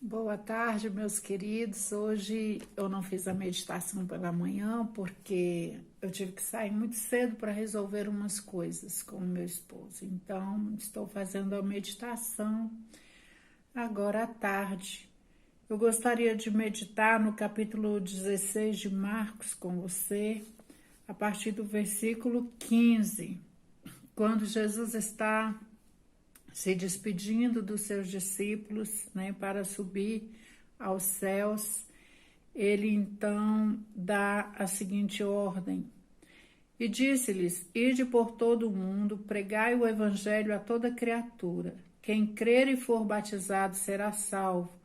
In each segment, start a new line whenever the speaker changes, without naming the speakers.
Boa tarde, meus queridos. Hoje eu não fiz a meditação pela manhã porque eu tive que sair muito cedo para resolver umas coisas com o meu esposo. Então, estou fazendo a meditação agora à tarde. Eu gostaria de meditar no capítulo 16 de Marcos com você, a partir do versículo 15, quando Jesus está se despedindo dos seus discípulos, né, para subir aos céus. Ele então dá a seguinte ordem: e disse-lhes: ide por todo o mundo, pregai o evangelho a toda criatura. Quem crer e for batizado será salvo,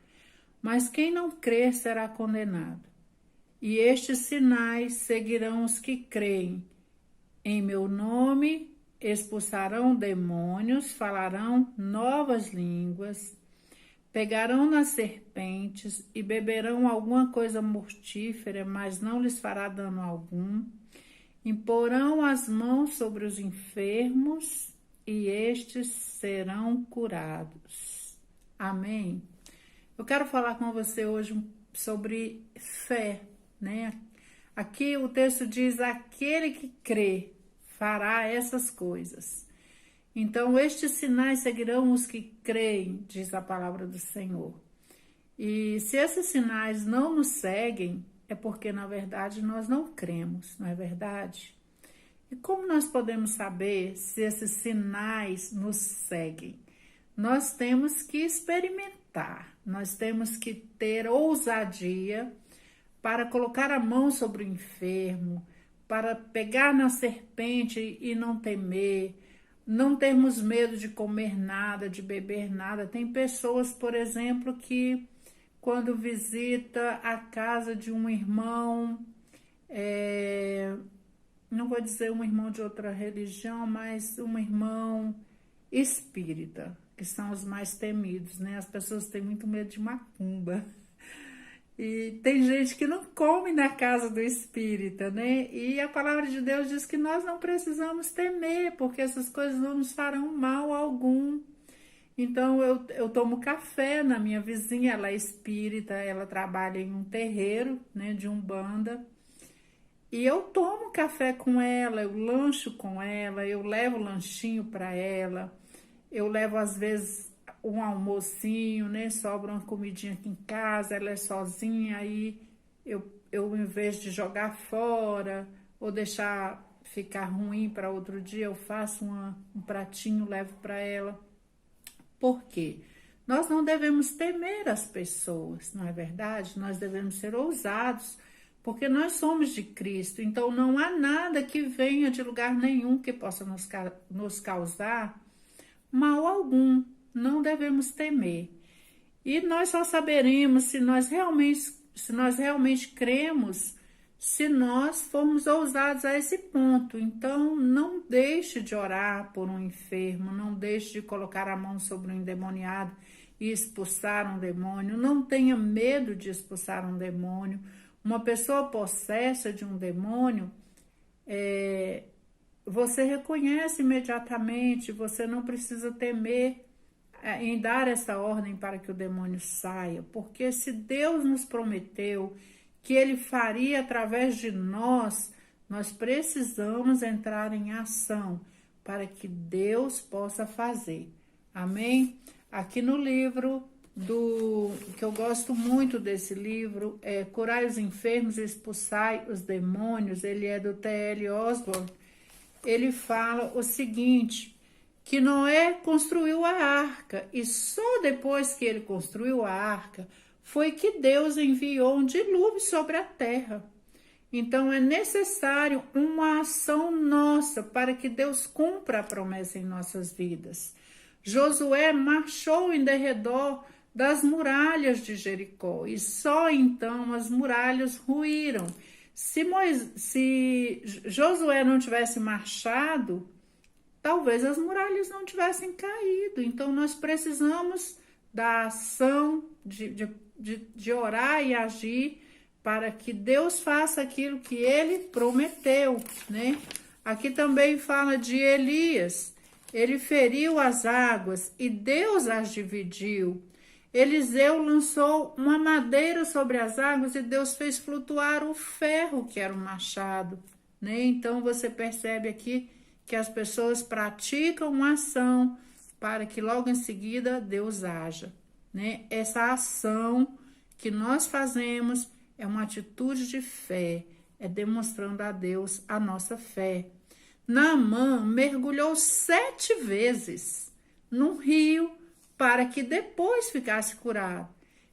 mas quem não crer será condenado. E estes sinais seguirão os que creem. Em meu nome expulsarão demônios, falarão novas línguas, pegarão nas serpentes e beberão alguma coisa mortífera, mas não lhes fará dano algum. Imporão as mãos sobre os enfermos e estes serão curados. Amém? Eu quero falar com você hoje sobre fé, né? Aqui o texto diz: aquele que crê fará essas coisas. Então, estes sinais seguirão os que creem, diz a palavra do Senhor. E se esses sinais não nos seguem, é porque, na verdade, nós não cremos, não é verdade? E como nós podemos saber se esses sinais nos seguem? Nós temos que experimentar, nós temos que ter ousadia para colocar a mão sobre o enfermo, para pegar na serpente e não temer, não termos medo de comer nada, de beber nada. Tem pessoas, por exemplo, que quando visita a casa de um irmão, não vou dizer um irmão de outra religião, mas um irmão espírita, que são os mais temidos, né? As pessoas têm muito medo de macumba. E tem gente que não come na casa do espírita, né? E a palavra de Deus diz que nós não precisamos temer, porque essas coisas não nos farão mal algum. Então, eu tomo café na minha vizinha, ela é espírita, ela trabalha em um terreiro, né, de Umbanda. E eu tomo café com ela, eu lancho com ela, eu levo lanchinho para ela, eu levo às vezes um almocinho, né? Sobra uma comidinha aqui em casa, ela é sozinha, aí eu em vez de jogar fora ou deixar ficar ruim para outro dia, eu faço um pratinho, levo para ela. Por quê? Nós não devemos temer as pessoas, não é verdade? Nós devemos ser ousados, porque nós somos de Cristo, então não há nada que venha de lugar nenhum que possa nos causar mal algum. Não devemos temer. E nós só saberemos se nós realmente cremos, se nós formos ousados a esse ponto. Então, não deixe de orar por um enfermo, não deixe de colocar a mão sobre um endemoniado e expulsar um demônio. Não tenha medo de expulsar um demônio. Uma pessoa possessa de um demônio, você reconhece imediatamente, você não precisa temer em dar essa ordem para que o demônio saia, porque se Deus nos prometeu que Ele faria através de nós, nós precisamos entrar em ação para que Deus possa fazer. Amém? Aqui no livro que eu gosto muito desse livro, Curai os Enfermos e Expulsai os Demônios, ele é do T.L. Osborne. Ele fala o seguinte: que Noé construiu a arca, e só depois que ele construiu a arca foi que Deus enviou um dilúvio sobre a terra. Então é necessário uma ação nossa para que Deus cumpra a promessa em nossas vidas. Josué marchou em derredor das muralhas de Jericó, e só então as muralhas ruíram. Se Josué não tivesse marchado, talvez as muralhas não tivessem caído. Então, nós precisamos da ação de orar e agir para que Deus faça aquilo que Ele prometeu, né? Aqui também fala de Elias. Ele feriu as águas e Deus as dividiu. Eliseu lançou uma madeira sobre as águas e Deus fez flutuar o ferro, que era um machado, né? Então você percebe aqui que as pessoas praticam uma ação para que logo em seguida Deus haja, né? Essa ação que nós fazemos é uma atitude de fé, é demonstrando a Deus a nossa fé. Naamã mergulhou 7 vezes no rio para que depois ficasse curado.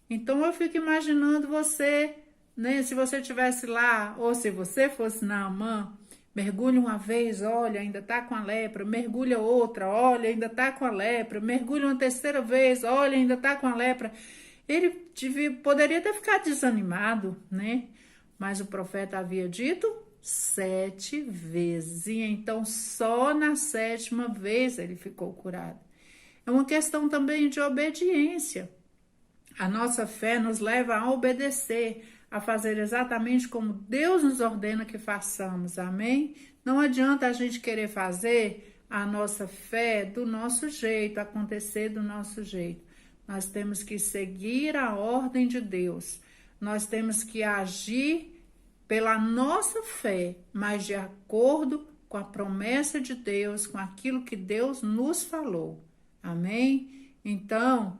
Então eu fico imaginando você, né? Se você estivesse lá, ou se você fosse Naamã, mergulha uma vez, olha, ainda está com a lepra, mergulha outra, olha, ainda está com a lepra, mergulha uma terceira vez, olha, ainda está com a lepra. Ele poderia ter ficado desanimado, né? Mas o profeta havia dito 7 vezes, e então só na 7ª vez ele ficou curado. É uma questão também de obediência. A nossa fé nos leva a obedecer, a fazer exatamente como Deus nos ordena que façamos, amém? Não adianta a gente querer fazer a nossa fé do nosso jeito, acontecer do nosso jeito. Nós temos que seguir a ordem de Deus, nós temos que agir pela nossa fé, mas de acordo com a promessa de Deus, com aquilo que Deus nos falou, amém? Então,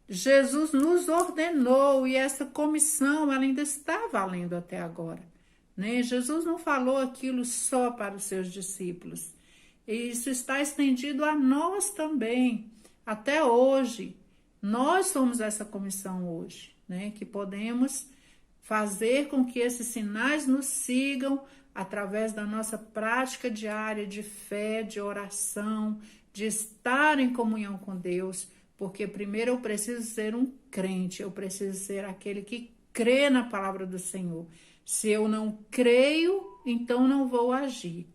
Jesus nos ordenou e essa comissão ela ainda está valendo até agora, né? Jesus não falou aquilo só para os seus discípulos, isso está estendido a nós também, até hoje. Nós somos essa comissão hoje, né? Que podemos fazer com que esses sinais nos sigam através da nossa prática diária de fé, de oração, de estar em comunhão com Deus, porque primeiro eu preciso ser um crente, eu preciso ser aquele que crê na palavra do Senhor. Se eu não creio, então não vou agir,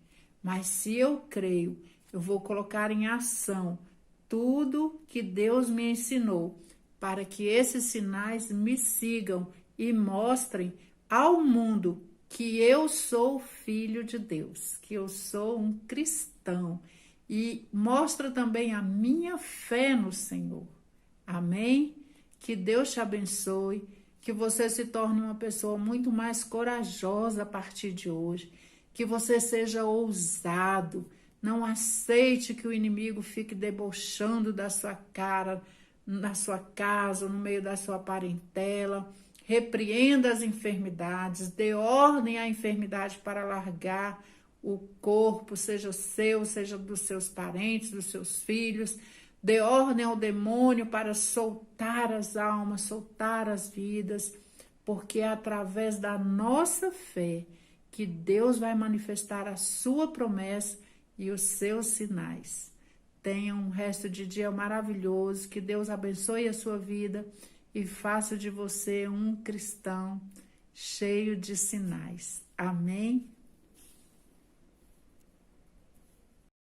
mas se eu creio, eu vou colocar em ação tudo que Deus me ensinou, para que esses sinais me sigam e mostrem ao mundo que eu sou filho de Deus, que eu sou um cristão, e mostra também a minha fé no Senhor. Amém? Que Deus te abençoe, que você se torne uma pessoa muito mais corajosa a partir de hoje, que você seja ousado. Não aceite que o inimigo fique debochando da sua cara, na sua casa, no meio da sua parentela. Repreenda as enfermidades, dê ordem à enfermidade para largar o corpo, seja seu, seja dos seus parentes, dos seus filhos. Dê ordem ao demônio para soltar as almas, soltar as vidas, porque é através da nossa fé que Deus vai manifestar a sua promessa e os seus sinais. Tenha um resto de dia maravilhoso, que Deus abençoe a sua vida e faça de você um cristão cheio de sinais. Amém?